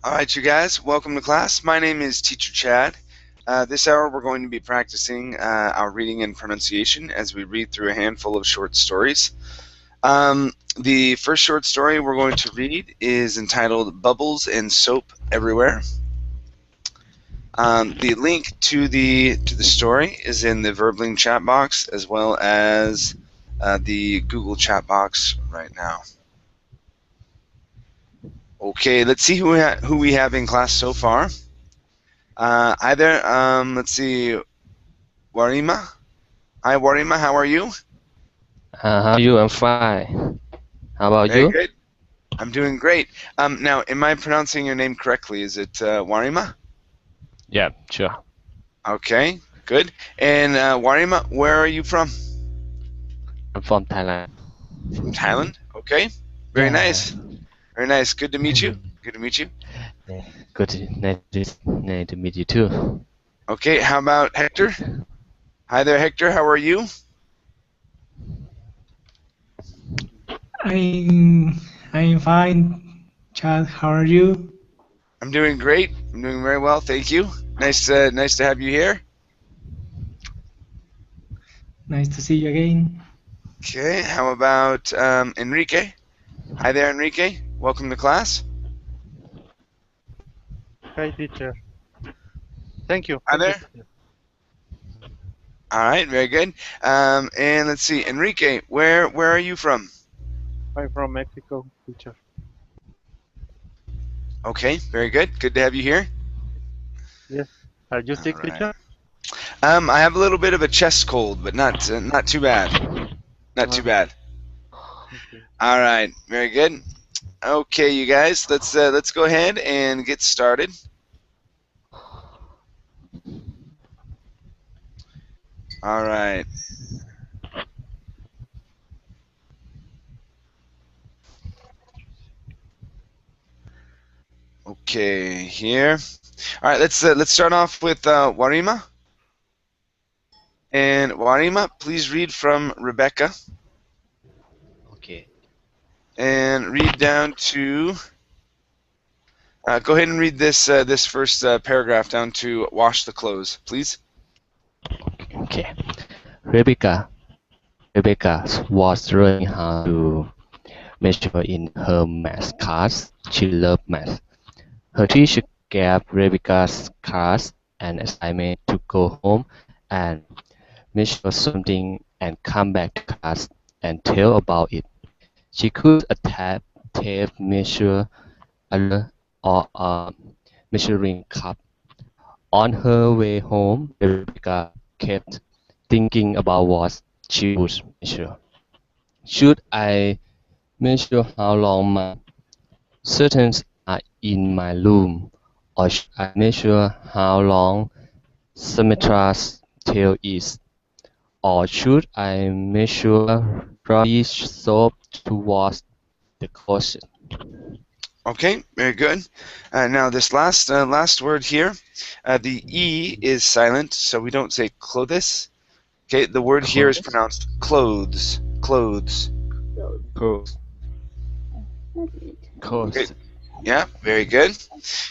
All right, you guys, welcome to class. My name is Teacher Chad. This hour we're going to be practicing our reading and pronunciation as we read through a handful of short stories. The first short story we're going to read is entitled Bubbles and Soap Everywhere. The link to the story is in the Verbling chat box as well as the Google chat box right now. Okay, let's see who we have in class so far. Hi there. Let's see. Warima. Hi, Warima. How are you? How are you? I'm fine. How about Very you? good. I'm doing great. Now, am I pronouncing your name correctly? Is it Warima? Yeah, sure. Okay, good. And Warima, where are you from? I'm from Thailand. From Thailand. Okay. Very Yeah. nice. Very nice. Good to meet you. Good to meet you. Yeah. Good. Nice to meet you too. Okay. How about Hector? Hi there, Hector. How are you? I'm fine, Chad. How are you? I'm doing great. I'm doing very well. Thank you. Nice to have you here. Nice to see you again. Okay. How about Enrique? Hi there, Enrique. Welcome to class. Hi, teacher. Thank you. Hi Thank you, there. teacher. All right, very good. And let's see, Enrique, where are you from? I'm from Mexico, teacher. Okay, very good. Good to have you here. Yes. Are you All sick, right. teacher? I have a little bit of a chest cold, but not too bad. Not too Uh, bad. okay. All right, very good. Okay, you guys, let's go ahead and get started. All right. Okay, here. All right, let's start off with Warima. And Warima, please read from Rebecca Okay. and read down to. Go ahead and read this first paragraph down to wash the clothes, please. Okay. Rebecca. Rebecca was learning how to measure in her math class. She loved math. Her teacher gave Rebecca's class an assignment to go home and measure something and come back to class and tell about it. She could a tape measure or a measuring cup. On her way home, Rebecca kept thinking about what she would measure. Should I measure how long my curtains are in my room, or should I measure how long Summitra's tail is, or should I measure Robbie's soap towards the closet? Okay, very good. Now this last word here, the E is silent, so we don't say clothes. Okay, the word here is pronounced clothes. Clothes. Clothes. Okay, Clothes. yeah, very good.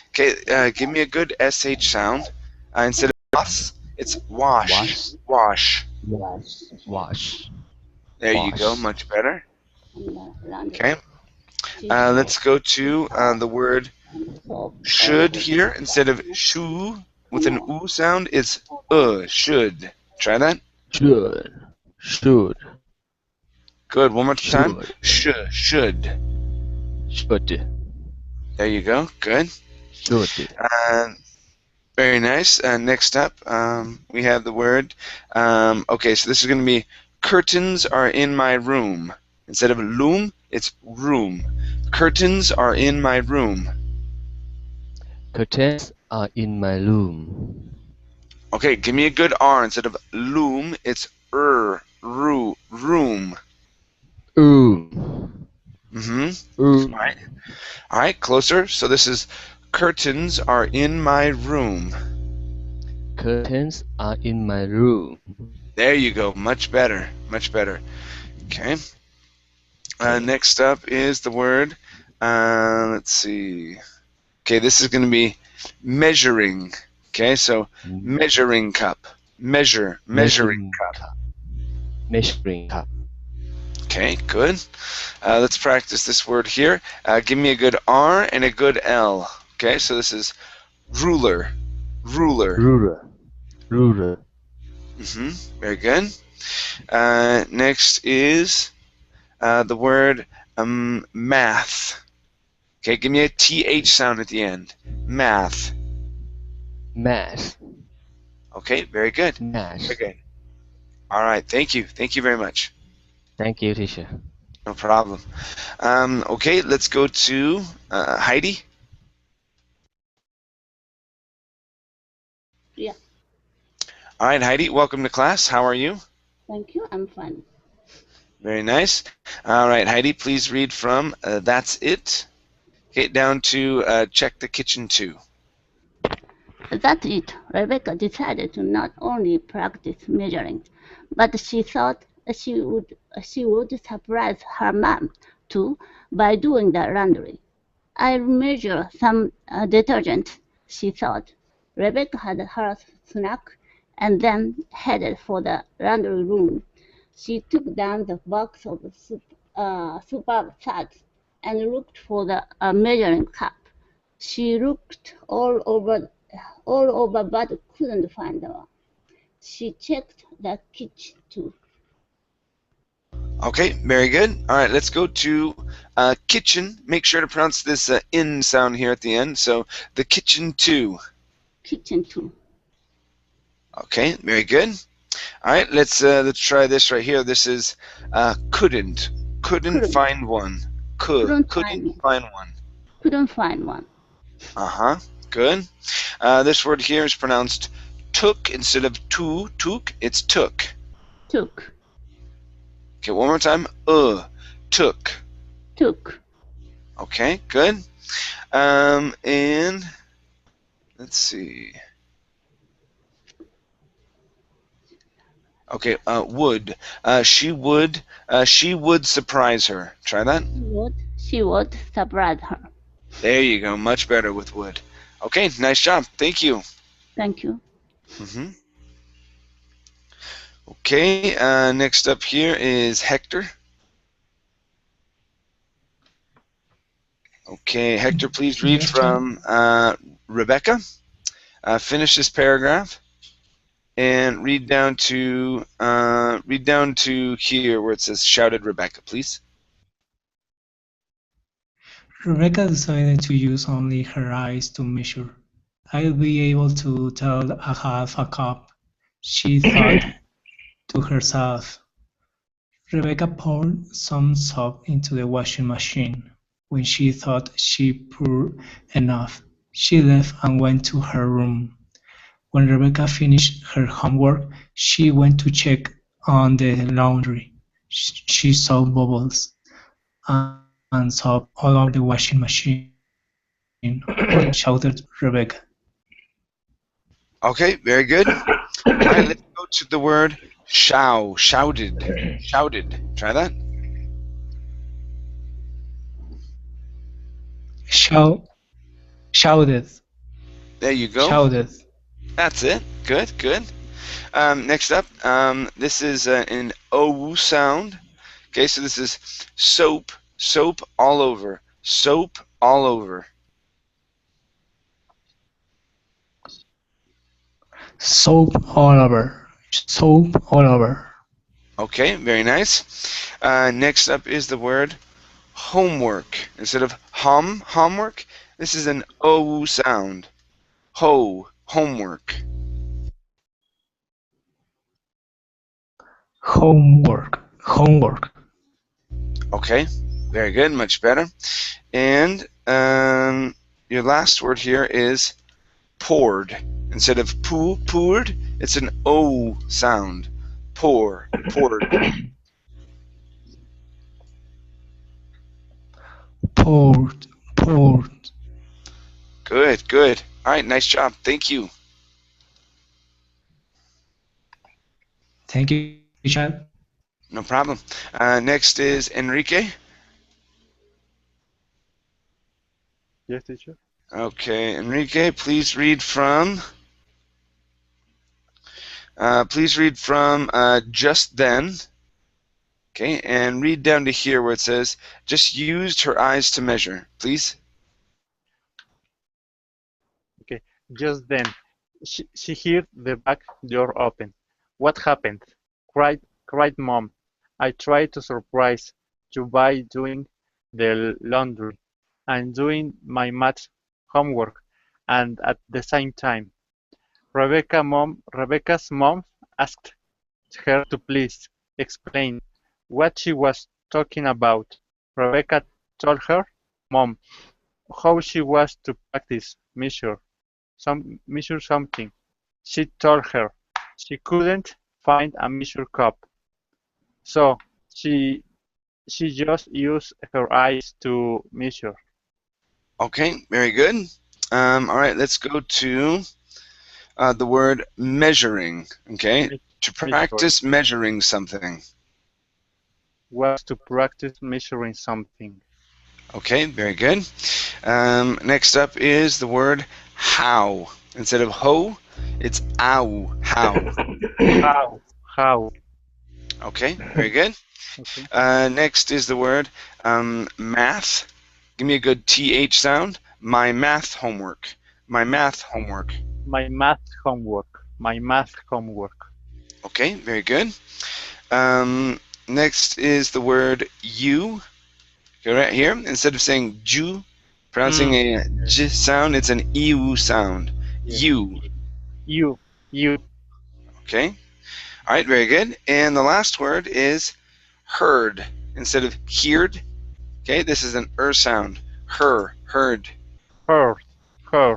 Okay, give me a good SH sound. Instead of wash, it's wash. Wash. Wash. Wash. There you go, Wash. much better. Okay, let's go to the word should here. Instead of shoe with an oo sound, it's should. Try that. Should. Should. Good. One more time. Should. Should. Should. There you go. Good. Should. Very nice. Next up, we have the word. Okay, so this is going to be curtains are in my room. Instead of loom, it's room. Curtains are in my room. Curtains are in my room. Okay, give me a good R. Instead of loom, it's room. Room. All right. All right, closer. So this is curtains are in my room. Curtains are in my room. There you go. Much better. Much better. Okay. Next up is the word. Let's see. Okay, this is going to be measuring. Okay, so measuring cup. Measuring cup. Measuring cup. Okay, good. Let's practice this word here. Give me a good R and a good L. Okay, so this is ruler. Ruler. Very good. Next is the word math. Okay, give me a TH sound at the end. Math. Math. Okay, very good. Very good. All right, thank you. Thank you very much. Thank you, teacher. No problem. Okay, let's go to Heidi. Yeah. All right, Heidi, welcome to class. How are you? Thank you. I'm fine. Very nice. All right, Heidi, please read from That's It. Okay, down to Check the Kitchen too. That's it. Rebecca decided to not only practice measuring, but she thought she would surprise her mom too by doing the laundry. I'll measure some detergent, she thought. Rebecca had her snack and then headed for the laundry room. She took down the box of super suds and looked for the measuring cup. She looked all over but couldn't find one. She checked the kitchen too. Okay, very good. All right, let's go to kitchen. Make sure to pronounce this in sound here at the end. So the kitchen too. Kitchen too. Okay, very good. All right, let's try this right here. This is couldn't find one. Couldn't find one. Couldn't find one. Good. This word here is pronounced took instead of took. It's took. Took. Okay, one more time. Took. Took. Okay, good. And let's see. Okay, would. She would surprise her. Try that. She would surprise her. There you go. Much better with would. Okay, nice job. Thank you. Thank you. Okay, next up here is Hector. Okay, Hector, please read from Rebecca. Finish this paragraph and read down to here where it says shouted Rebecca, please. Rebecca decided to use only her eyes to measure. I'll be able to tell a half a cup, she thought to herself. Rebecca poured some soap into the washing machine. When she thought she poured enough, she left and went to her room. When Rebecca finished her homework, she went to check on the laundry. She saw bubbles and soap all over the washing machine. Shouted Rebecca. Okay, very good. All right, let's go to the word shouted. Try that. Shouted. There you go. Shouted. That's it. Good. Next up, this is an O sound. Okay, so this is soap all over. Soap all over. Soap all over. Soap all over. Okay, very nice. Next up is the word homework. Instead of homework, this is an O sound. Homework. Homework. Okay, very good, much better. And your last word here is poured. Instead of poured, it's an O sound. Poured. Poured. Good. All right, nice job. Thank you. Thank you, Chad. No problem. Next is Enrique. Yes, teacher. Okay, Enrique, please read from just then. Okay, and read down to here where it says, just used her eyes to measure, please. Okay. Just then, she heard the back door open. What happened? Cried Mom. I tried to surprise you by doing the laundry and doing my math homework, and at the same time, Rebecca's mom asked her to please explain what she was talking about. Rebecca told her mom how she was to practice measure something. She told her she couldn't find a measure cup, so she she just used her eyes to measure. Okay, very good. All right, let's go to the word measuring. Okay, to Measure practice measuring something. was to practice measuring something. Okay, very good. Next up is the word how. Instead of ho, it's ow. How. How? Okay, very good. Okay. Next is the word math. Give me a good TH sound. My math homework. My math homework. My math homework. My math homework. Okay, very good. Next is the word you. Go right here. Instead of saying ju, pronouncing a j sound, it's an eu sound. Yes. You. You. Okay. All right, very good. And the last word is heard. Instead of heard, okay, this is an sound. Heard. Her. Her.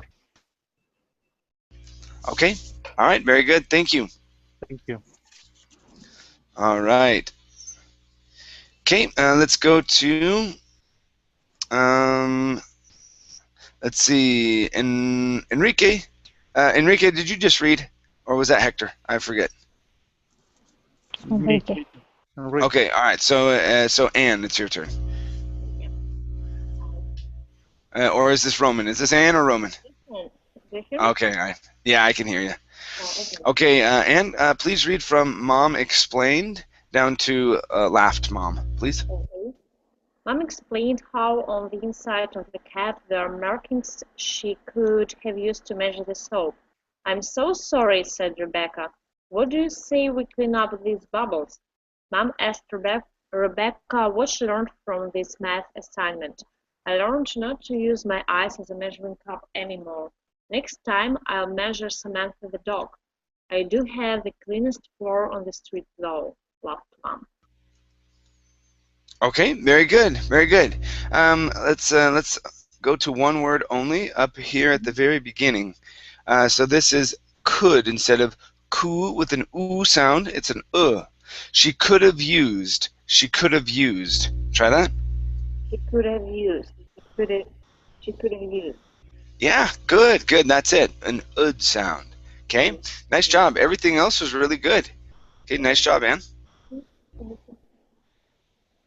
Okay. All right, very good. Thank you. Thank you. All right. Okay, let's go to, um, let's see, Enrique. Enrique, did you just read? Or was that Hector? I forget. Me. Enrique. Enrique. Okay, all right. So Anne, it's your turn. Or is this Roman? Is this Anne or Roman? Okay, all right. Yeah, I can hear you. Okay, Anne, please read from Mom Explained down to Laughed Mom, please. Okay. Mom explained how on the inside of the cat were markings she could have used to measure the soap. I'm so sorry, said Rebecca. What do you say we clean up these bubbles? Mom asked Rebecca what she learned from this math assignment. I learned not to use my eyes as a measuring cup anymore. Next time I'll measure Samantha the dog. I do have the cleanest floor on the street though, laughed Mom. Okay, very good, very good. Let's go to one word only up here at the very beginning. So this is could instead of ku with an oo sound. It's an She could have used. She could have used. Try that. She could have used. She could have used. Yeah, good, good. That's it. An ud sound. Okay, nice job. Everything else was really good. Okay, nice job, Anne.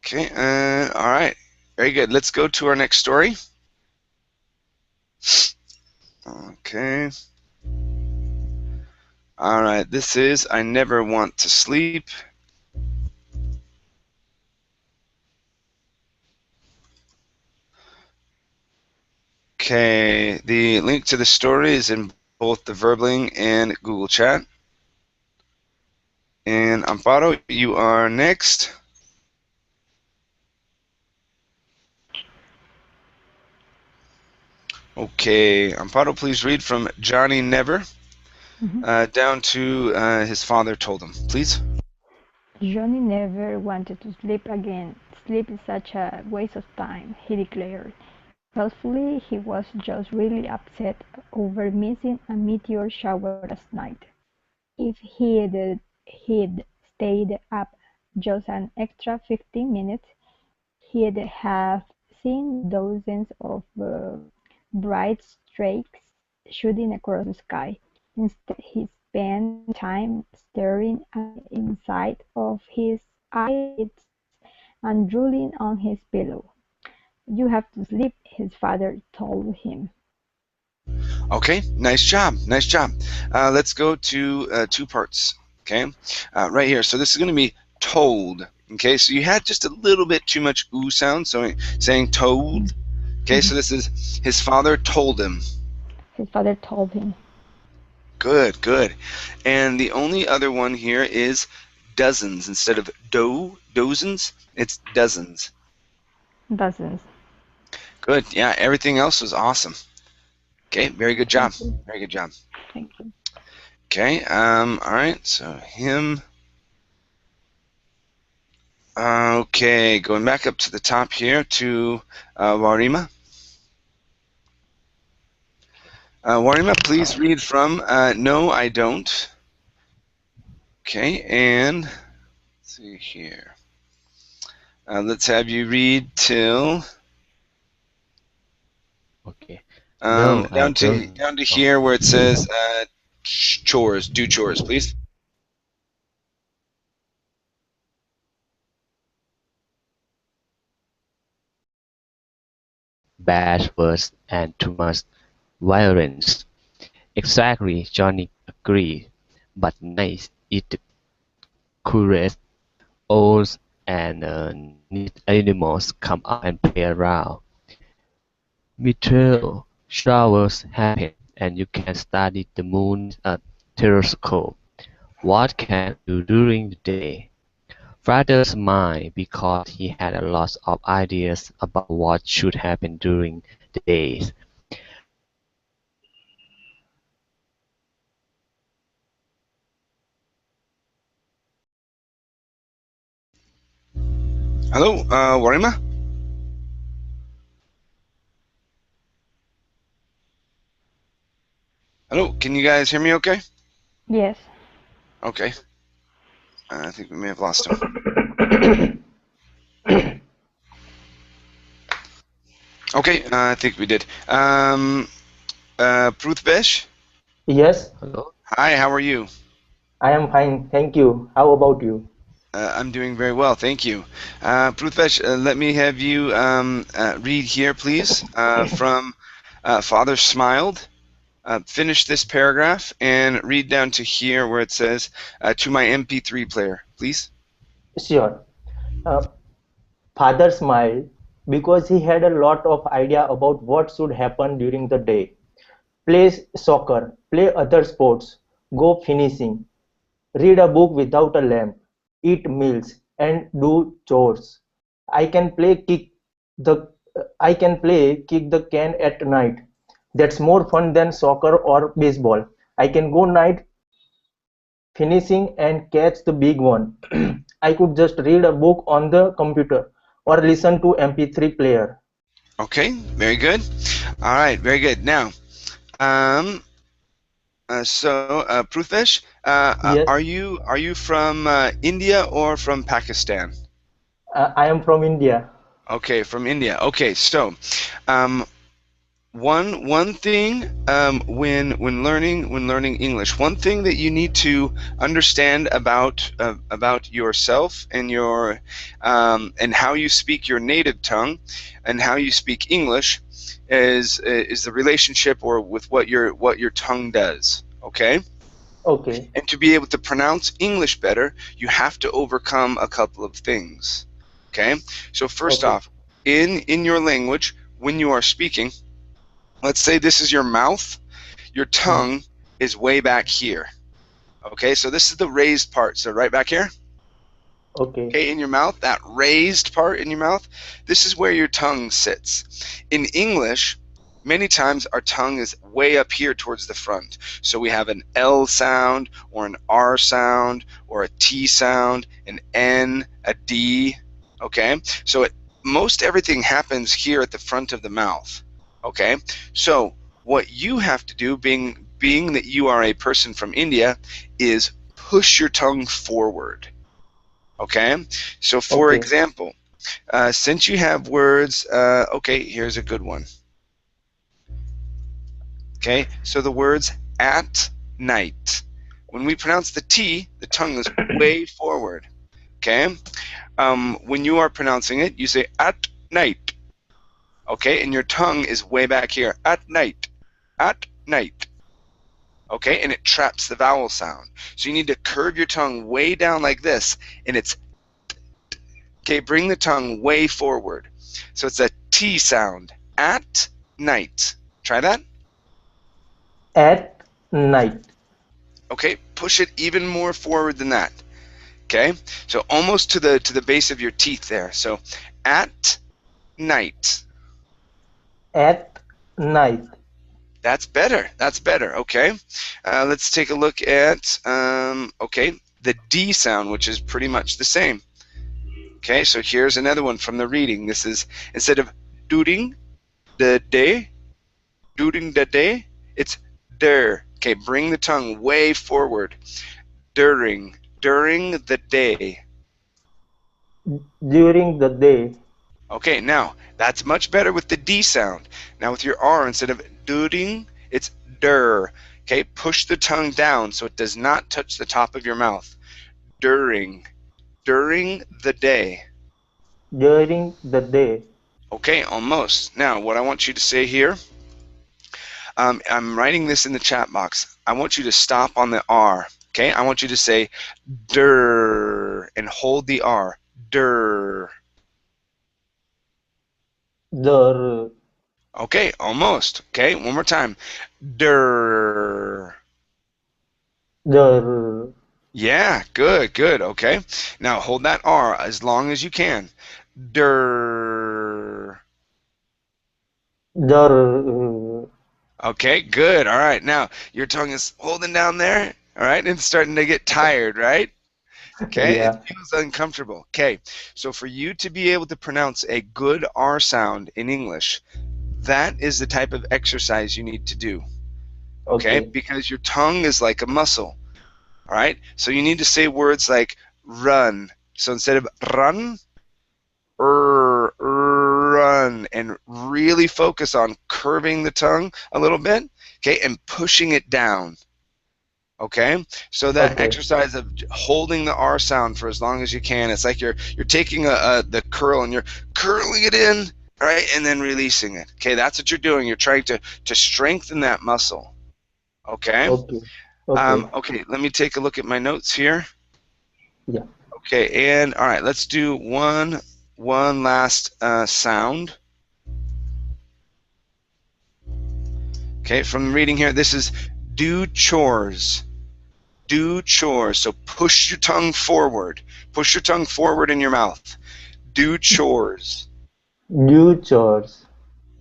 Okay, all right. Very good. Let's go to our next story. Okay. All right, this is I Never Want to Sleep. Okay, the link to the story is in both the Verbling and Google Chat. And Amparo, you are next. Okay, Amparo, please read from Johnny Never down to his father told him, please. Johnny never wanted to sleep again. Sleep is such a waste of time, he declared. Truthfully, he was just really upset over missing a meteor shower last night. If he'd stayed up just an extra 15 minutes, he'd have seen dozens of bright streaks shooting across the sky. Instead, he spent time staring at the inside of his eyelids and drooling on his pillow. "You have to sleep," his father told him. Okay, nice job, nice job. Let's go to two parts, okay? Right here, so this is going to be told, okay? So you had just a little bit too much ooh sound, so saying told, okay? So this is his father told him. His father told him. Good, good. And the only other one here is dozens. Instead of dozens, it's dozens. Dozens. Good, yeah, everything else was awesome. Okay, very good job, Thank you. very good job. Thank you. Okay, all right, so him. Okay, going back up to the top here to Warima. Warima, please read from No, I Don't. Okay, and let's see here. Let's have you read till Okay. No, I down to don't. here where it says chores. Do chores, please. Bad words and too much violence. Exactly, Johnny agreed. But nice, it courage, owls and neat animals come out and play around. Meteor showers happen, and you can study the moon at telescope. What can you do during the day? Father smiled because he had a lot of ideas about what should happen during the day. Hello, Warima. Hello, can you guys hear me? Okay. Yes. Okay. I think we may have lost him. Okay, I think we did. Prudvesh. Yes, Hello? Hi, how are you? I am fine. Thank you. How about you? I'm doing very well, thank you. Prudvesh, let me have you read here, please, from Father Smiled. Finish this paragraph and read down to here where it says, to my MP3 player, please. Sure. Uh, Father smiled because he had a lot of idea about what should happen during the day. Play soccer, play other sports, go finishing, read a book without a lamp, eat meals, and do chores. I can play the I can play kick the can at night. That's more fun than soccer or baseball. I can go night finishing and catch the big one. I could just read a book on the computer or listen to MP3 player. Okay, very good. All right, very good. Now, Prudvesh, Yes, are you from India or from Pakistan? I am from India. Okay, from India. Okay, so um, one thing when learning English, one thing that you need to understand about yourself and your and how you speak your native tongue and how you speak English is the relationship or with what your tongue does. Okay. Okay, And to be able to pronounce English better, you have to overcome a couple of things. Okay? So first okay, off, in your language, when you are speaking, let's say this is your mouth, your hmm, tongue is way back here. Okay? So this is the raised part. So right back here, okay, okay, in your mouth, that raised part in your mouth, this is where your tongue sits. In English, many times our tongue is way up here towards the front. So we have an L sound or an R sound or a T sound, an N, a D, okay? So most everything happens here at the front of the mouth, okay? So what you have to do, being that you are a person from India, is push your tongue forward. Okay, so for okay, example, since you have words, okay, here's a good one. Okay, so the words at night. When we pronounce the T, the tongue is way forward. Okay, when you are pronouncing it, you say at night. Okay, and your tongue is way back here. At night. At night. Okay, and it traps the vowel sound. So you need to curve your tongue way down like this, and it's okay. Bring the tongue way forward. So it's a T sound. At night. Try that. At night. Okay, push it even more forward than that. Okay, so almost to the base of your teeth there. So at night. At night. That's better. That's better. Okay, let's take a look at okay, the D sound, which is pretty much the same. Okay, so here's another one from the reading. This is, instead of doing the day, it's der. Okay, bring the tongue way forward. During the day. During the day. Okay, now that's much better with the D sound. Now with your R, instead of during, it's der. Okay, push the tongue down so it does not touch the top of your mouth. During the day. During the day. Okay, almost. Now what I want you to say here, I'm writing this in the chat box. I want you to stop on the R. Okay, I want you to say der and hold the R. Der. Der. Okay, almost. Okay, one more time. Der. Der. Yeah, good, good. Okay, now hold that R as long as you can. Der. Der. Okay, good. All right, now your tongue is holding down there. All right, and it's starting to get tired, right? Okay, Yeah. it feels uncomfortable. Okay, so for you to be able to pronounce a good R sound in English, that is the type of exercise you need to do. Okay, because your tongue is like a muscle. All right, so you need to say words like run. So instead of run, run, and really focus on curving the tongue a little bit, okay, and pushing it down. Okay, so that exercise of holding the R sound for as long as you can, it's like you're taking the curl and you're curling it in, right, and then releasing it. Okay, that's what you're doing. You're trying to strengthen that muscle. Okay. Okay, let me take a look at my notes here. Yeah. Okay, and all right, let's do one last sound. Okay, from the reading here, this is do chores. Do chores. So push your tongue forward. Push your tongue forward in your mouth. Do chores. Do chores.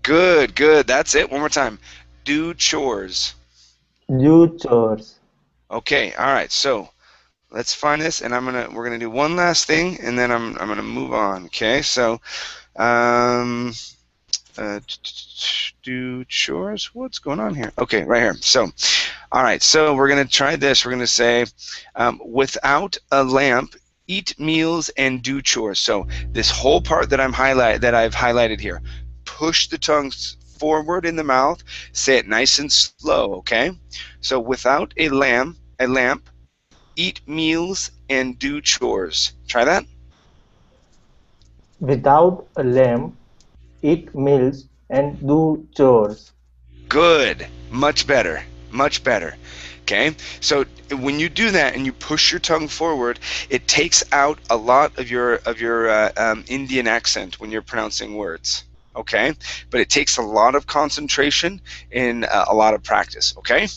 Good, good. That's it. One more time. Do chores. Do chores. Okay, all right. So let's find this, and we're gonna do one last thing, and then I'm gonna move on. Okay, so do chores. What's going on here? Okay, right here. So, all right. So we're gonna try this. We're gonna say, without a lamp, eat meals and do chores. So this whole part that I've highlighted here, push the tongue forward in the mouth. Say it nice and slow. Okay. So without a lamp, eat meals and do chores. Try that. Without a lamp, eat meals and do chores. Good. Much better. Much better. Okay, so when you do that and you push your tongue forward, it takes out a lot of your Indian accent when you're pronouncing words. Okay, but it takes a lot of concentration and a lot of practice. Okay.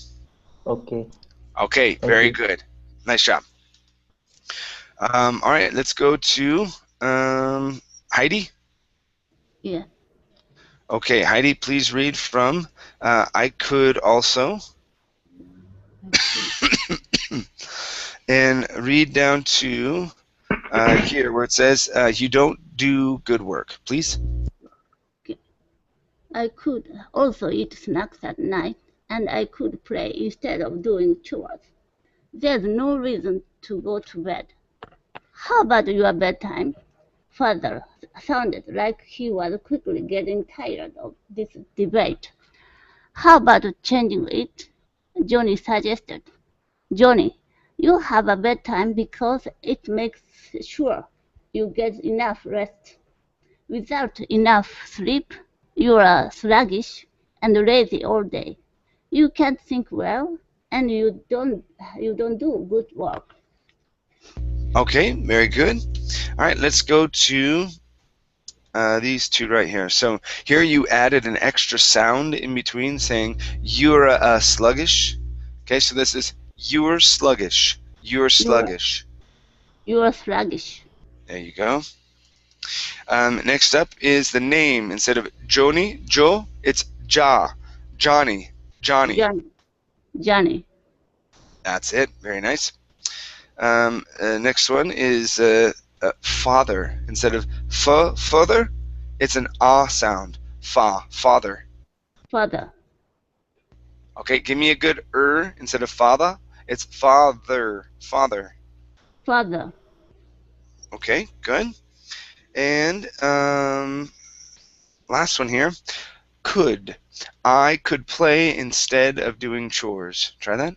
Okay. Okay. Very good. Nice job. All right, let's go to Heidi. Yeah. Okay, Heidi, please read from I Could Also. And read down to here where it says you don't do good work, please. I could also eat snacks at night, and I could play instead of doing chores. There's no reason to go to bed. How about your bedtime? Father sounded like he was quickly getting tired of this debate. How about changing it? Johnny suggested. Johnny, you have a bedtime because it makes sure you get enough rest. Without enough sleep, you are sluggish and lazy all day. You can't think well, and you don't do good work. Okay, very good. All right, let's go to these two right here. So here you added an extra sound in between, saying you're sluggish. Okay, so this is you're sluggish. You're sluggish. You are sluggish. There you go. Next up is the name. Instead of Joe, it's Johnny. Johnny. That's it. Very nice. Next one is father. Instead of father, it's an sound. Father. Father. Okay, give me a good instead of father. It's father. Father. Okay, good. And last one here. Could. I could play instead of doing chores. Try that.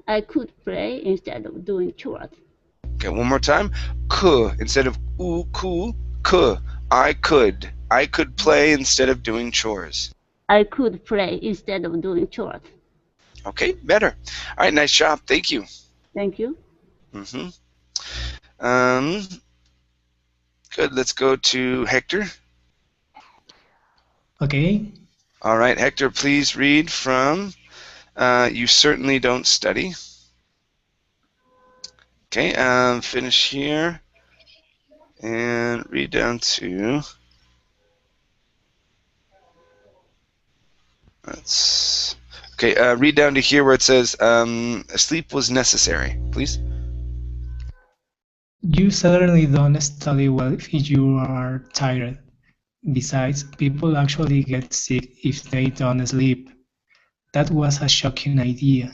I could play instead of doing chores. Okay, one more time. Could instead of cool. Could. I could play instead of doing chores. I could play instead of doing chores. Okay, better. All right, nice job. Thank you. Thank you. Good. Let's go to Hector. Okay. All right, Hector, please read from You Certainly Don't Study. Okay, finish here and read down to read down to here where it says sleep was necessary, please. You certainly don't study well if you are tired. Besides, people actually get sick if they don't sleep. That was a shocking idea.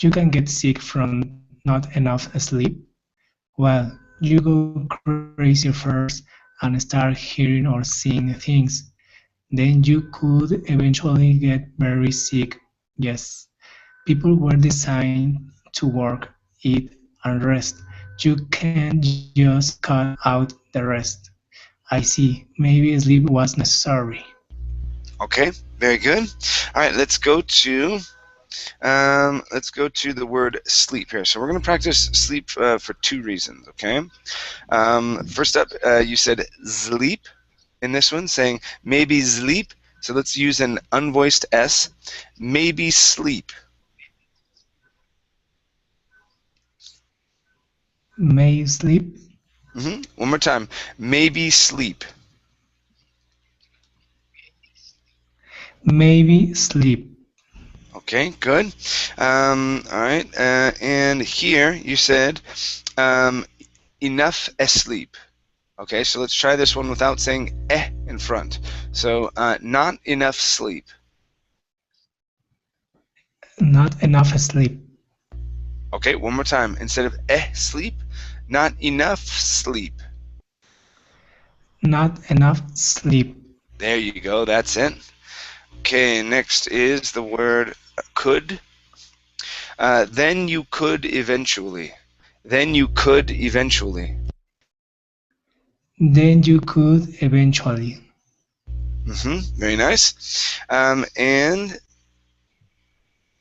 You can get sick from not enough sleep. Well, you go crazy first and start hearing or seeing things. Then you could eventually get very sick. Yes, people were designed to work, eat, and rest. You can't just cut out the rest. I see. Maybe sleep was necessary. Okay, very good. All right, let's go to the word sleep here. So we're going to practice sleep for two reasons. Okay. First up, you said sleep in this one, saying maybe sleep. So let's use an unvoiced S. Maybe sleep. May you sleep? One more time. Maybe sleep. Maybe sleep. Okay, good. All right. And here you said enough asleep. Okay, so let's try this one without saying in front. So not enough sleep. Not enough sleep. Okay, one more time. Instead of sleep, not enough sleep. Not enough sleep. There you go, that's it. Okay, next is the word could. Then you could eventually. Then you could eventually. Then you could eventually. Very nice. And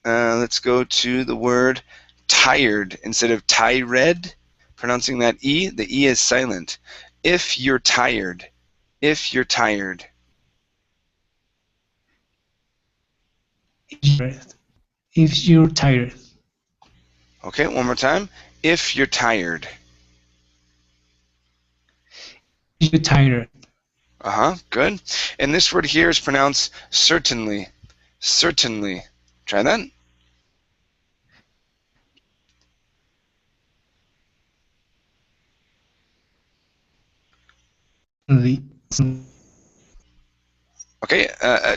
let's go to the word tired. Instead of tired, pronouncing that E, the E is silent. If you're tired. If you're tired. If you're tired. Okay, one more time. If you're tired. If you're tired. Good. And this word here is pronounced certainly. Certainly. Try that. Okay,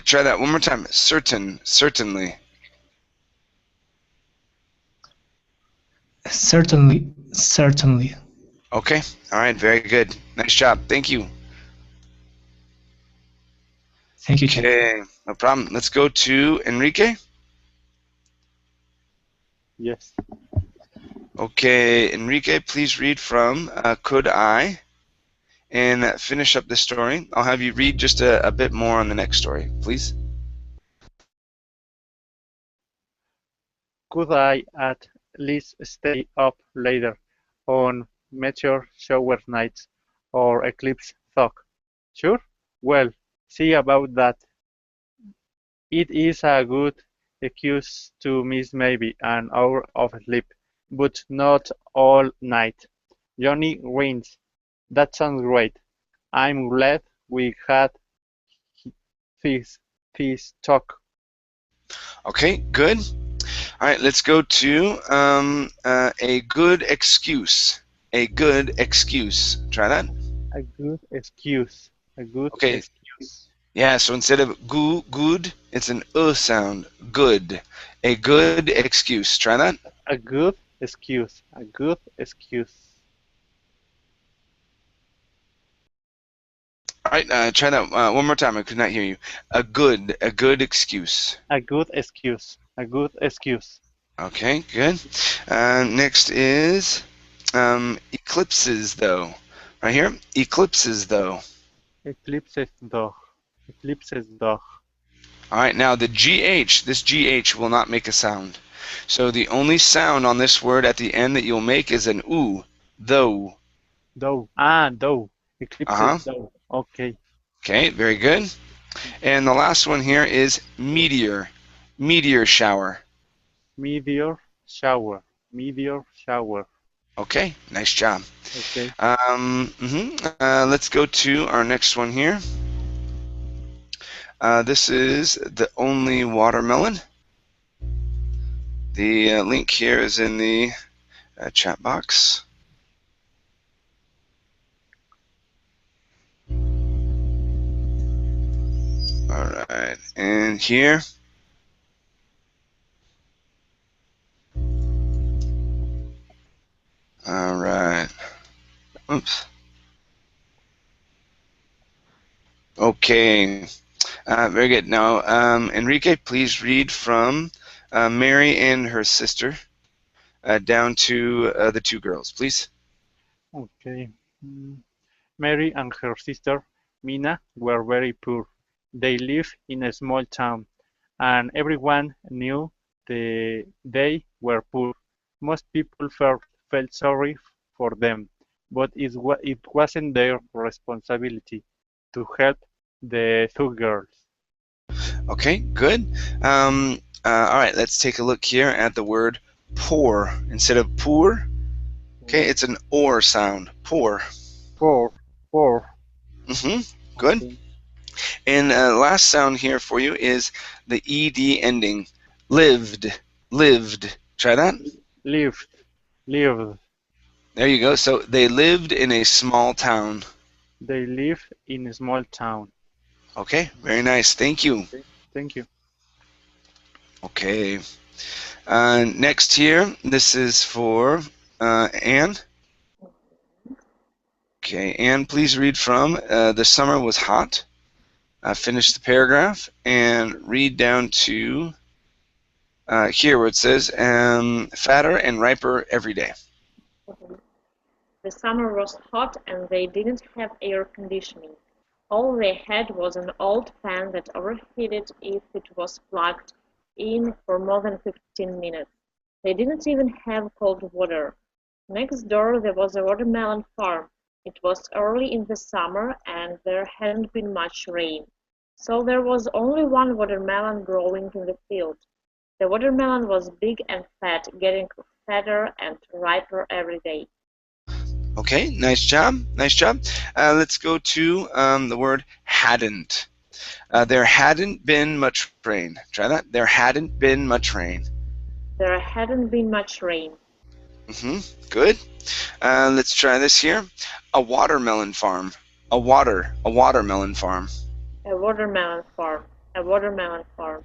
try that one more time. Certainly. Certainly. Okay, all right, very good. Nice job. Thank you. Thank you, Okay, no problem. Let's go to Enrique. Yes. Okay, Enrique, please read from Could I? And finish up this story. I'll have you read just a bit more on the next story, please. Could I at least stay up later on meteor shower nights or eclipse thought? Sure. Well, see about that. It is a good excuse to miss maybe an hour of sleep, but not all night. Johnny wins. That sounds great. I'm glad we had this this talk. Okay, good. All right, let's go to a good excuse. A good excuse. Try that. A good excuse. A good Okay. excuse. Yeah, so instead of good, it's an sound. Good. A good excuse. Try that. A good excuse. A good excuse. All right, try that one more time. I could not hear you. A good excuse. A good excuse. A good excuse. Okay, good. Next is eclipses, though. Right here, eclipses, though. Eclipses dog. Eclipses dog. All right, now the GH, this GH will not make a sound. So the only sound on this word at the end that you'll make is an oo, though. Dough. Ah, dough. Eclipses Uh-huh. dough. Okay. Okay, very good. And the last one here is meteor. Meteor shower. Meteor shower. Meteor shower. Okay, nice job. Okay. Let's go to our next one here. This is the only watermelon. The link here is in the chat box. All right, and here. All right. Oops. Okay. Very good. Now, Enrique, please read from Mary and her sister down to the two girls, please. Okay. Mary and her sister Mina were very poor. They lived in a small town, and everyone knew they were poor. Most people felt sorry for them, but it wasn't their responsibility to help the two girls. Okay, good. All right, let's take a look here at the word poor. Instead of poor, okay, it's an or sound. Poor. Poor. Good. Okay. And last sound here for you is the ed ending. Lived. Try that. Lived. There you go. So they lived in a small town. They live in a small town. Okay, very nice. Thank you. Okay. Thank you. Okay. Next here, this is for Anne. Okay, Anne, please read from The Summer Was Hot. Finish the paragraph and read down to here where it says fatter and riper every day. The summer was hot and they didn't have air conditioning. All they had was an old fan that overheated if it was plugged in for more than 15 minutes. They didn't even have cold water. Next door there was a watermelon farm. It was early in the summer and there hadn't been much rain. So there was only one watermelon growing in the field. The watermelon was big and fat, getting fatter and riper every day. Okay, nice job. Let's go to the word hadn't. There hadn't been much rain. Try that. There hadn't been much rain. There hadn't been much rain. Good. Let's try this here. A watermelon farm. A watermelon farm. A watermelon farm. A watermelon farm.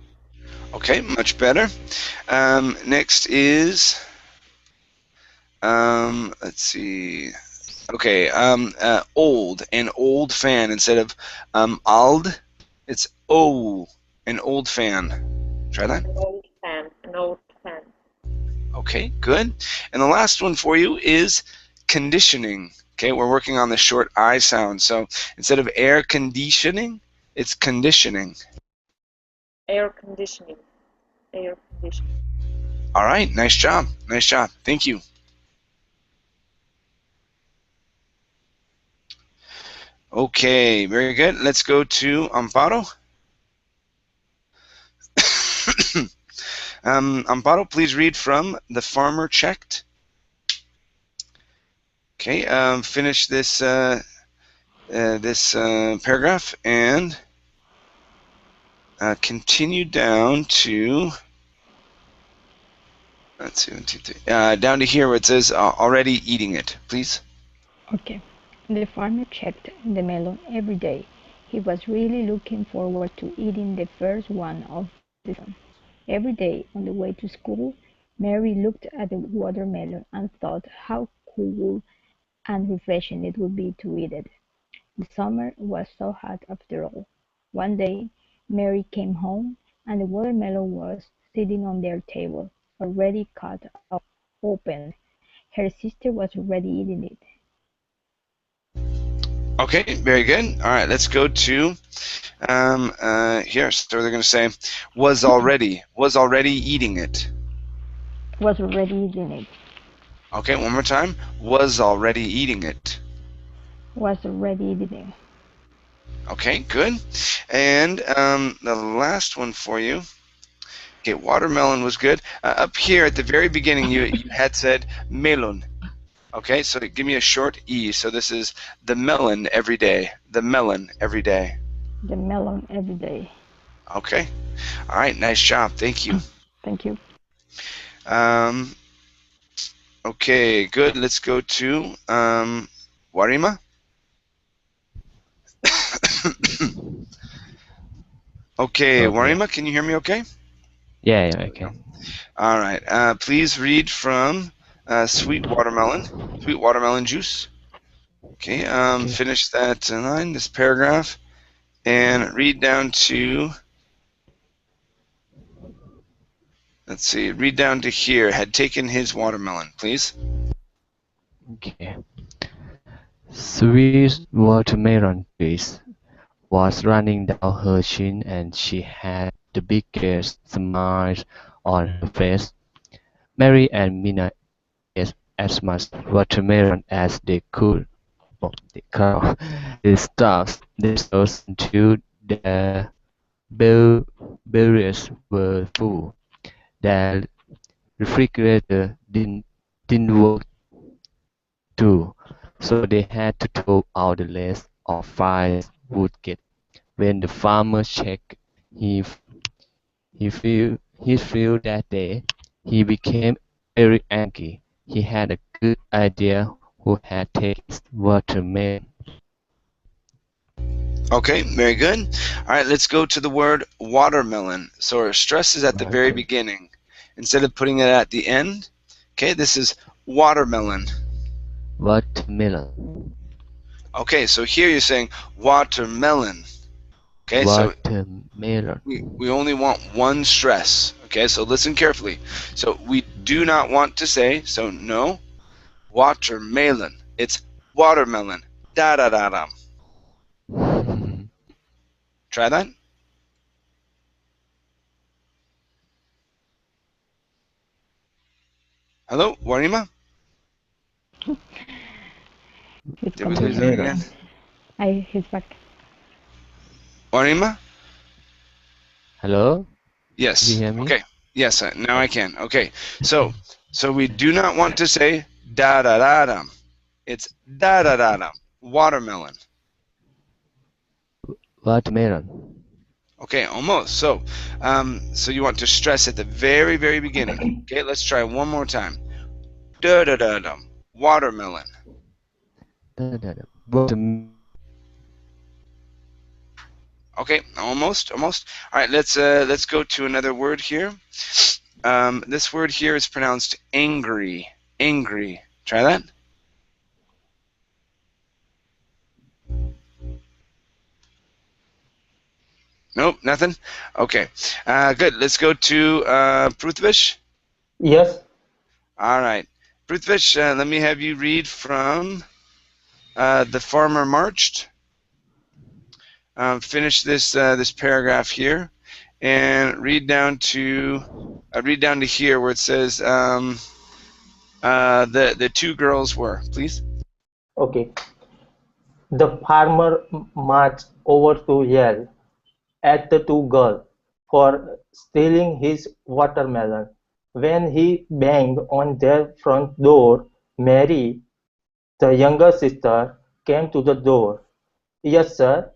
Okay, much better. Next is, let's see. Okay, old, an old fan. Instead of ald, it's an old fan. Try that. An old fan. Okay, good. And the last one for you is conditioning. Okay, we're working on the short I sound. So instead of air conditioning, it's conditioning. Air conditioning. Air conditioning. All right, nice job. Nice job. Thank you. Okay, very good. Let's go to Amparo. Amparo, please read from The Farmer Checked. Okay, finish this paragraph and continue down to, let's see, 1, 2, 3, down to here where it says already eating it, please. Okay. The farmer checked the melon every day. He was really looking forward to eating the first one of the season. Every day on the way to school, Mary looked at the watermelon and thought how cool and refreshing it would be to eat it. The summer was so hot after all. One day Mary came home and the watermelon was sitting on their table, already cut open. Her sister was already eating it. Okay, very good. All right, let's go to here. So they're going to say was already eating it. Was already eating it. Okay, one more time. Was already eating it. Was already eating it. Okay, good. And the last one for you. Okay, watermelon was good. Up here at the very beginning, you had said melon. Okay, so give me a short E. So this is the melon every day. The melon every day. The melon every day. Okay. All right, nice job. Thank you. Thank you. Okay, good. Let's go to Warima. Okay, Warima, can you hear me okay? Yeah, I can. All right. Please read from sweet watermelon juice. Okay, finish that line, this paragraph, and read down to, let's see, read down to here, had taken his watermelon, please. Okay. Sweet watermelon juice was running down her chin and she had the biggest smile on her face. Mary and Mina ate as much watermelon as they could. Oh, they could. They stuffed until their bellies were full. Their refrigerator didn't work too, so they had to throw out the list of fries would get. When the farmer checked his field that day, he became very angry. He had a good idea who had taken his watermelon. Okay, very good. All right, let's go to the word watermelon. So our stress is at the very beginning. Instead of putting it at the end, okay, this is watermelon. Watermelon. Okay, so here you're saying watermelon. Okay, watermelon. so we only want one stress. Okay, so listen carefully. So we do not want to say, so no, watermelon. It's watermelon. Da da da da. Try that. Hello, Warima? Did we lose him again? He's back. Warima? Hello? Yes. Can you hear me? Okay. Yes, now I can. Okay. So we do not want to say da da da da. It's da da da da. Watermelon. Watermelon. Okay, almost. So you want to stress at the very, very beginning. Okay, let's try one more time. Da da da da. Watermelon. Watermelon. Okay, almost. All right, let's go to another word here. This word here is pronounced angry. Angry. Try that. Nope, nothing. Okay, good. Let's go to Prithvish. Yes. All right, Prithvish, let me have you read from The Farmer Marched. Finish this paragraph here, and read down to here where it says the two girls were, please. Okay. The farmer marched over to yell at the two girls for stealing his watermelon. When he banged on their front door, Mary, the younger sister, came to the door. "Yes, sir,"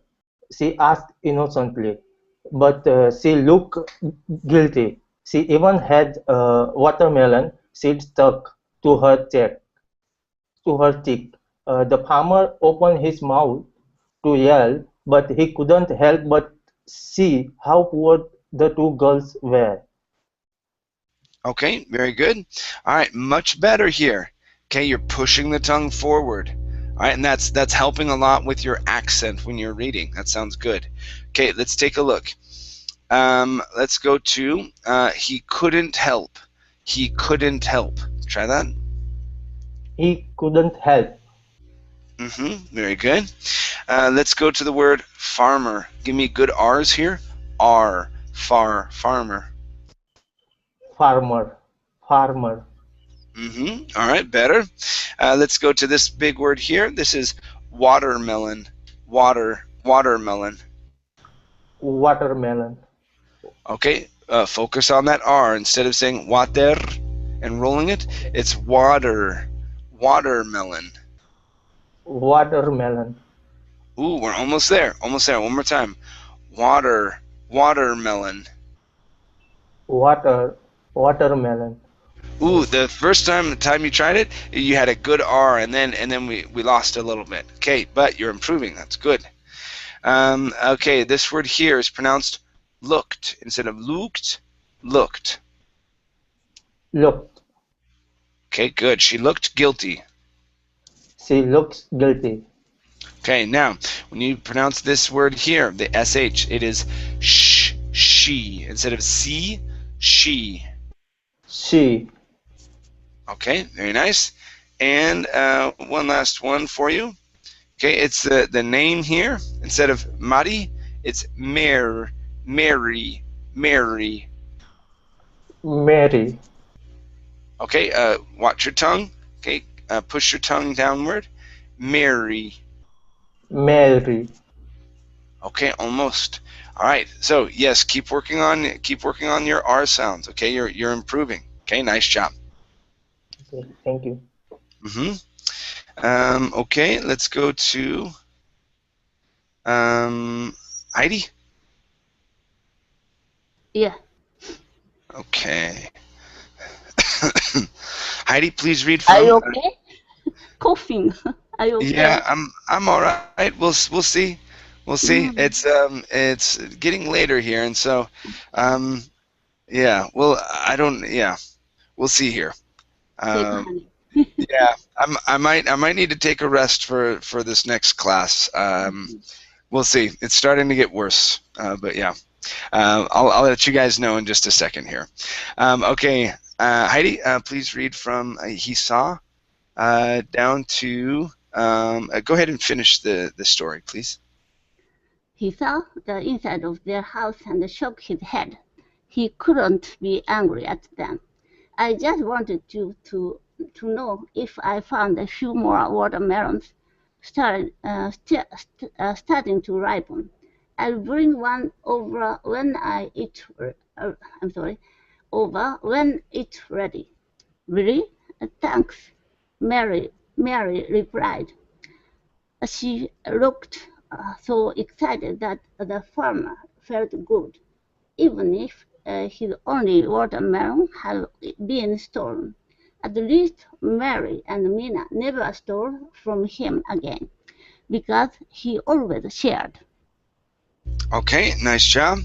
she asked innocently, but she looked guilty. She even had a watermelon seed stuck to her cheek. The farmer opened his mouth to yell, but he couldn't help but see how poor the two girls were. Okay, very good. All right, much better here. Okay, you're pushing the tongue forward. All right, and that's helping a lot with your accent when you're reading. That sounds good. Okay, let's take a look. Let's go to he couldn't help. He couldn't help. Try that. He couldn't help. Very good. Let's go to the word farmer. Give me good R's here. R, farmer. Farmer, farmer. All right, better. Let's go to this big word here. This is watermelon. Watermelon. Watermelon. Okay, focus on that R. Instead of saying water and rolling it, it's watermelon. Watermelon. Ooh, we're almost there. One more time. Watermelon. Watermelon. Ooh, the first time you tried it, you had a good R, and then we lost a little bit. Okay, but you're improving. That's good. Okay, this word here is pronounced looked instead of looked. Looked. Looked. Okay, good. She looked guilty. She looks guilty. Okay, now when you pronounce this word here, the sh, it is she instead of she. She. Okay, very nice. And one last one for you. Okay, it's the name here. Instead of Mari, it's Mary. Mary. Okay, watch your tongue. Okay, push your tongue downward. Mary. Mary. Okay, almost. All right. So yes, keep working on your R sounds. Okay, you're improving. Okay, nice job. Okay, thank you. Okay, let's go to Heidi. Yeah. Okay. Heidi, please read from. Are you okay? Coughing. Are you okay? Yeah, I'm all right. We'll see. We'll see. It's getting later here, and so yeah. Well, I don't. Yeah, we'll see here. Yeah, I might need to take a rest for this next class. We'll see. It's starting to get worse, but yeah. I'll let you guys know in just a second here. Okay, Heidi, please read from he saw down to go ahead and finish the story, please. He saw the inside of their house and shook his head. He couldn't be angry at them. I just wanted you to know if I found a few more watermelons starting to ripen. I'll bring one over when when it's ready. Really? Thanks, Mary replied. She looked so excited that the farmer felt good, even if his only watermelon had been stolen. At least Mary and Mina never stole from him again, because he always shared. Okay, nice job.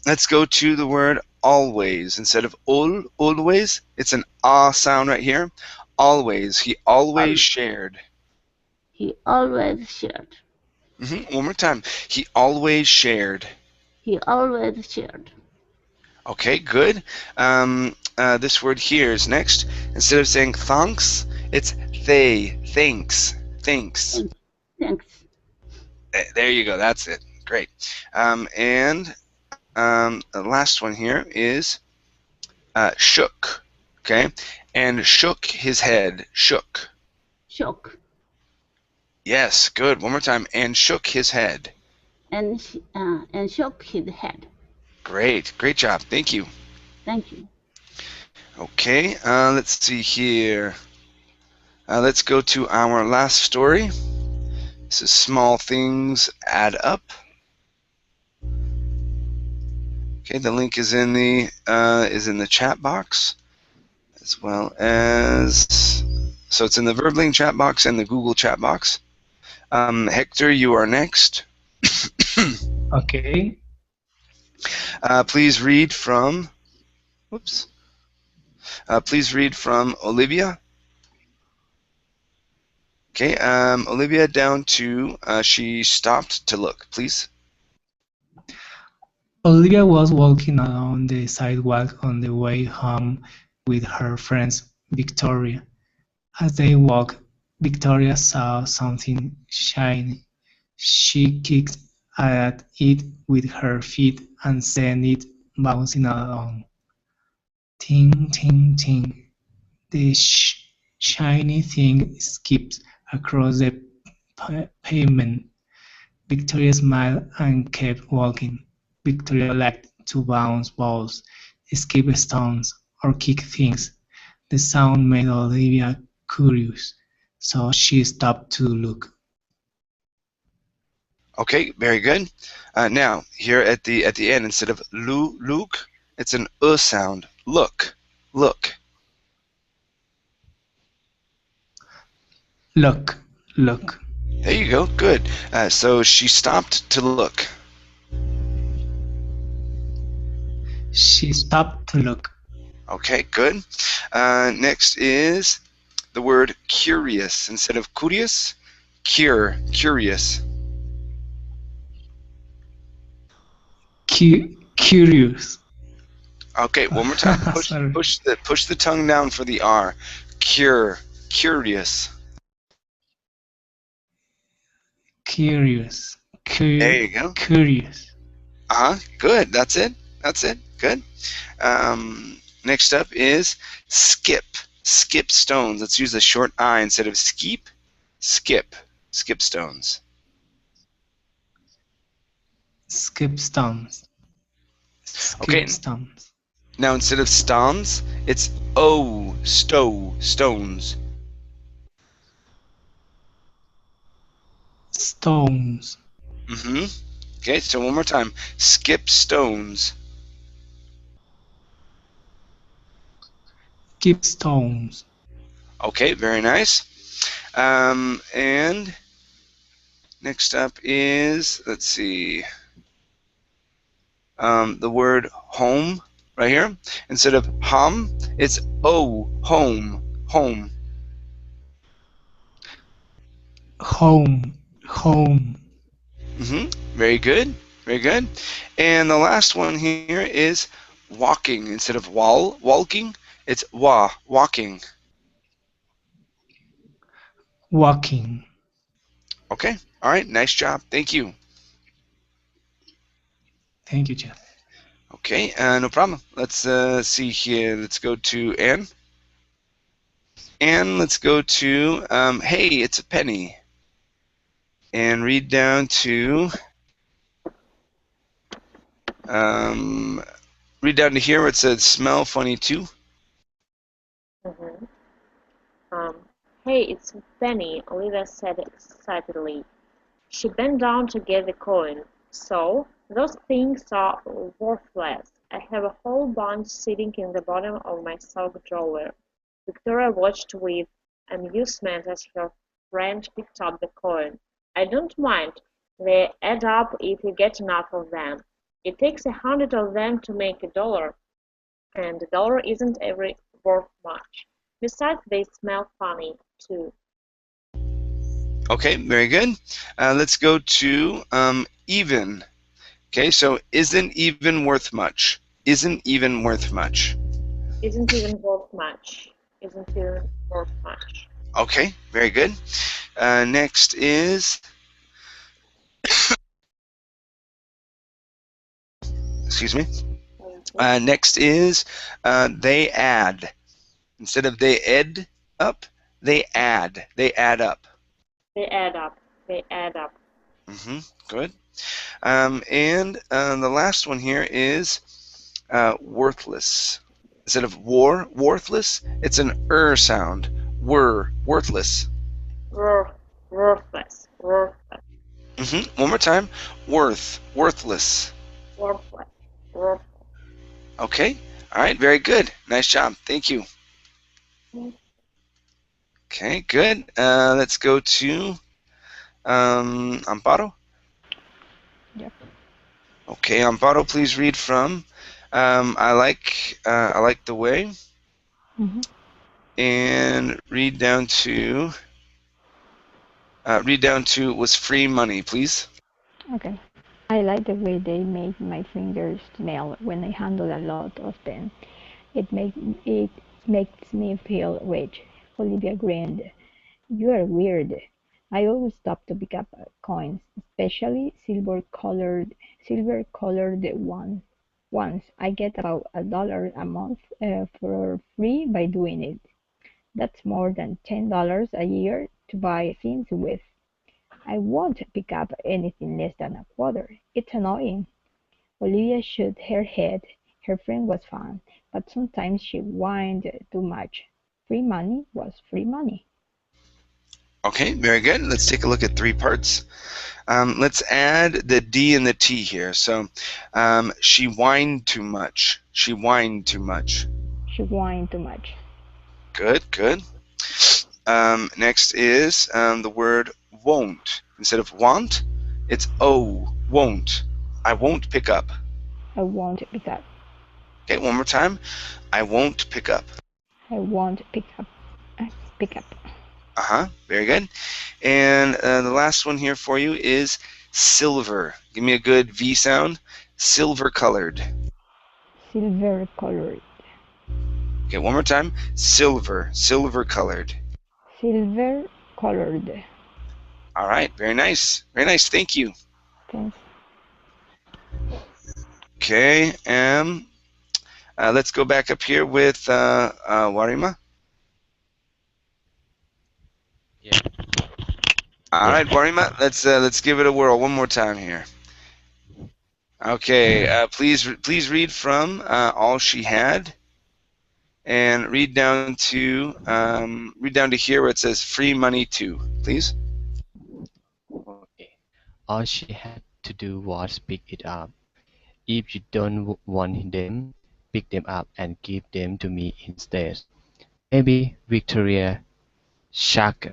Let's go to the word always. Instead of always, it's an ah sound right here. Always. He always shared. He always shared. One more time. He always shared. He always shared. Okay, good. This word here is next. Instead of saying thanks, it's thanks. Thanks. There you go. That's it. Great. And The last one here is shook. Okay, and shook his head. Shook. Shook. Yes, good. One more time. And shook his head. And shook his head. Great. Great job. Thank you. Thank you. Okay, let's see here. Let's go to our last story. This is Small Things Add Up. Okay, the link is in the chat box, as well as, so it's in the Verbling chat box and the Google chat box. Hector, you are next. Okay. Please read from. Whoops. Please read from Olivia. Okay, Olivia, down to she stopped to look, please. Olivia was walking along the sidewalk on the way home with her friend Victoria. As they walked, Victoria saw something shiny. She kicked at it with her feet and sent it bouncing along. Ting, ting, ting. The shiny thing skipped across the pavement. Victoria smiled and kept walking. Victoria liked to bounce balls, skip stones, or kick things. The sound made Olivia curious, so she stopped to look. Okay, very good. Now, here at the end, instead of look, it's an sound. Look, look. Look, look. There you go. Good. So she stopped to look. She stopped to look. Okay, good. Next is the word curious. Instead of curious, curious. Curious. Okay, one more time. Push the tongue down for the R. Curious. Curious. There you go. Curious. Good. That's it. Good. Next up is skip. Skip stones. Let's use the short I instead of skeep. Skip. Skip stones. Skip stones. Okay. Stones. Now instead of stones, it's stones. Stones. Okay, so one more time. Skip stones. Skip stones. Okay, very nice. And next up is, let's see, the word home right here. Instead of hum, it's home. Home. Very good. And the last one here is walking. Instead of walking, it's walking. Walking. Okay. All right. Nice job. Thank you. Thank you, Chad. Okay. No problem. Let's see here. Let's go to Anne. And let's go to hey, it's a penny. And read down to here where it says smell funny too. Hey, it's Penny, Olivia said excitedly. She bent down to get the coin. So, those things are worthless. I have a whole bunch sitting in the bottom of my sock drawer. Victoria watched with amusement as her friend picked up the coin. I don't mind. They add up if you get enough of them. It takes 100 of them to make $1, and $1 isn't ever worth much. Besides, they smell funny, too. Okay, very good. Let's go to even. Okay, so isn't even worth much. Isn't even worth much. Isn't even worth much. Isn't even worth much. Okay, very good. Next is Excuse me. Mhm. Next is they add. Instead of they ed up, they add. They add up. They add up. They add up. Good. And the last one here is worthless. Instead of worthless, it's an sound. Worthless. Worthless. Worthless. One more time. Worthless. Worthless. Worthless. Okay. All right. Very good. Nice job. Thank you. Okay. Good. Let's go to Amparo. Yep. Okay, Amparo, please read from I like the way, and read down to was free money, please. Okay. I like the way they make my fingers smell when I handle a lot of them. It makes me feel rich. Olivia grinned. You are weird. I always stop to pick up coins, especially silver-colored ones. I get about $1 a month for free by doing it. That's more than $10 a year to buy things with. I won't pick up anything less than a quarter. It's annoying. Olivia shook her head. Her friend was fun, but sometimes she whined too much. Free money was free money. Okay, very good. Let's take a look at 3 parts. Let's add the D and the T here. So, she whined too much. She whined too much. She whined too much. Good, good. Next is the word won't. Instead of want, it's won't. I won't pick up. I won't pick up. Okay, one more time. I won't pick up. I won't pick up. Pick up. Very good. And the last one here for you is silver. Give me a good V sound. Silver colored. Silver colored. Okay, one more time. Silver colored. Silver colored. All right, very nice. Very nice. Thank you. Thanks. Okay, let's go back up here with Warima. Yeah. All right, Warima, let's give it a whirl one more time here. Okay, please read from all she had, and read down to here where it says free money too, please. Okay. All she had to do was pick it up. If you don't want them, pick them up and give them to me instead. Maybe Victoria shrugged.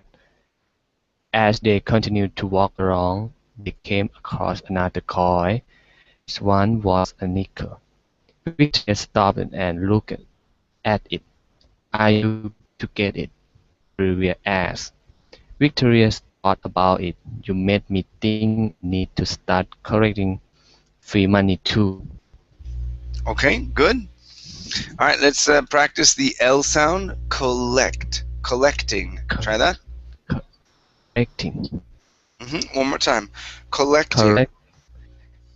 As they continued to walk along, they came across another coin. This one was a nickel. Victoria stopped and looked at it. Are you to get it? Olivia asked. Victoria thought about it. You made me think I need to start collecting free money too. Okay, good. All right, let's practice the L sound. Collecting. Try that. Collecting. One more time. Collecting.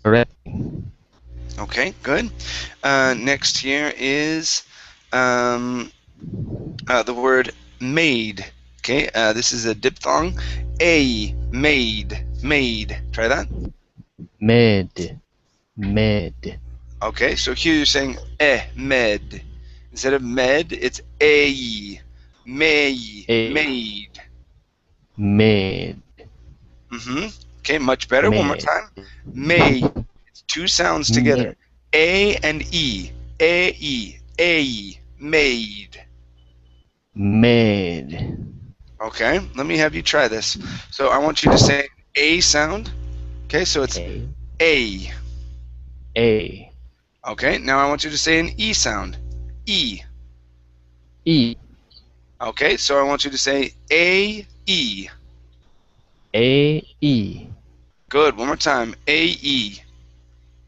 Collecting. Okay, good. Next here is the word made. Okay, this is a diphthong. Made. Try that. Made. Okay, so here you're saying med. Instead of med, it's made. Okay, much better. One more time. Made. It's 2 sounds together. A and E. Made. Okay, let me have you try this. So I want you to say A sound. Okay, so it's A. Okay, now I want you to say an E sound. E. Okay, so I want you to say A-E. Good, one more time. A-E.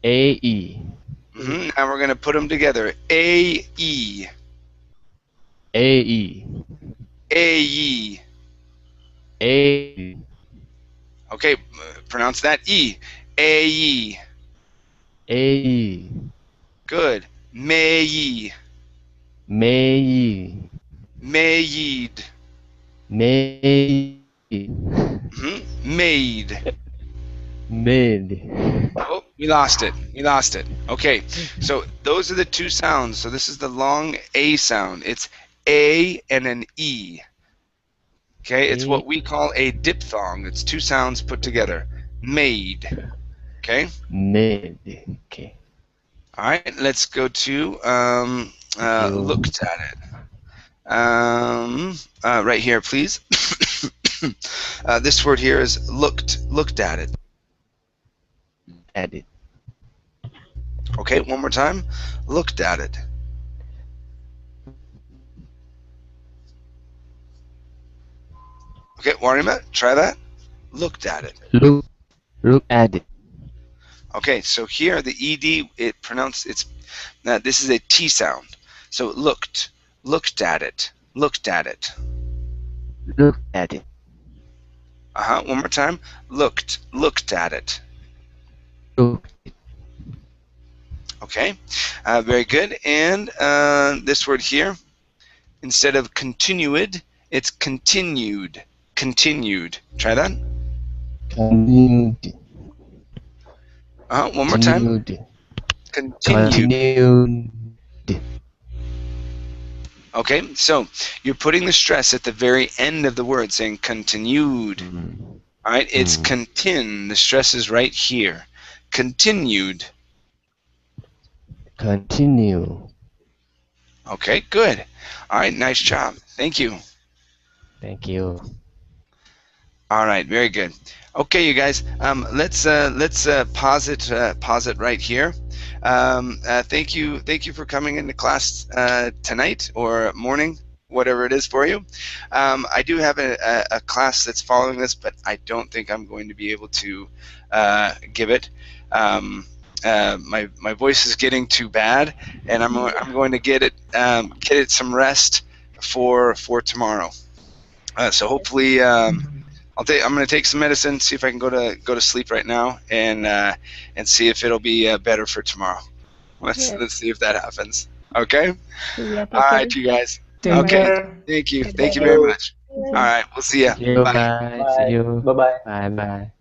Now we're going to put them together. A-E. A-E. Okay, pronounce that E. A-E. A. Good. May. May. Mayed. May. Made. Made. Oh, we lost it. We lost it. Okay, so those are the two sounds. So this is the long A sound. It's A and an E. Okay, it's what we call a diphthong. It's two sounds put together. Made. Okay. Made. Okay. All right, let's go to looked at it. Right here, please. This word here is looked at it. At it. Okay, one more time. Looked at it. Okay, Warima, try that. Looked at it. Look at it. Okay, so here the ed this is a T sound. So looked at it. Looked at it. Look at it. One more time. Looked at it. Look. Okay, very good. And this word here, instead of continued, it's continued. Continued. Try that. Continued. One more time. Continued. Continued. Okay, so you're putting the stress at the very end of the word, saying continued. All right, it's contin. The stress is right here. Continued. Continue. Okay, good. All right, nice job. Thank you. Thank you. All right, very good. Okay, you guys, let's pause it right here. Thank you for coming into class tonight or morning, whatever it is for you. I do have a class that's following this, but I don't think I'm going to be able to give it. My voice is getting too bad, and I'm going to get it some rest for tomorrow. So hopefully. I'm going to take some medicine, see if I can go to sleep right now, and see if it'll be better for tomorrow. Let's see if that happens. Okay. Yes, All right, you guys. Take Okay. care. Thank you. Thank you very much. All right. We'll see ya. See you. Bye. Bye. See you. Bye bye. Bye. Bye.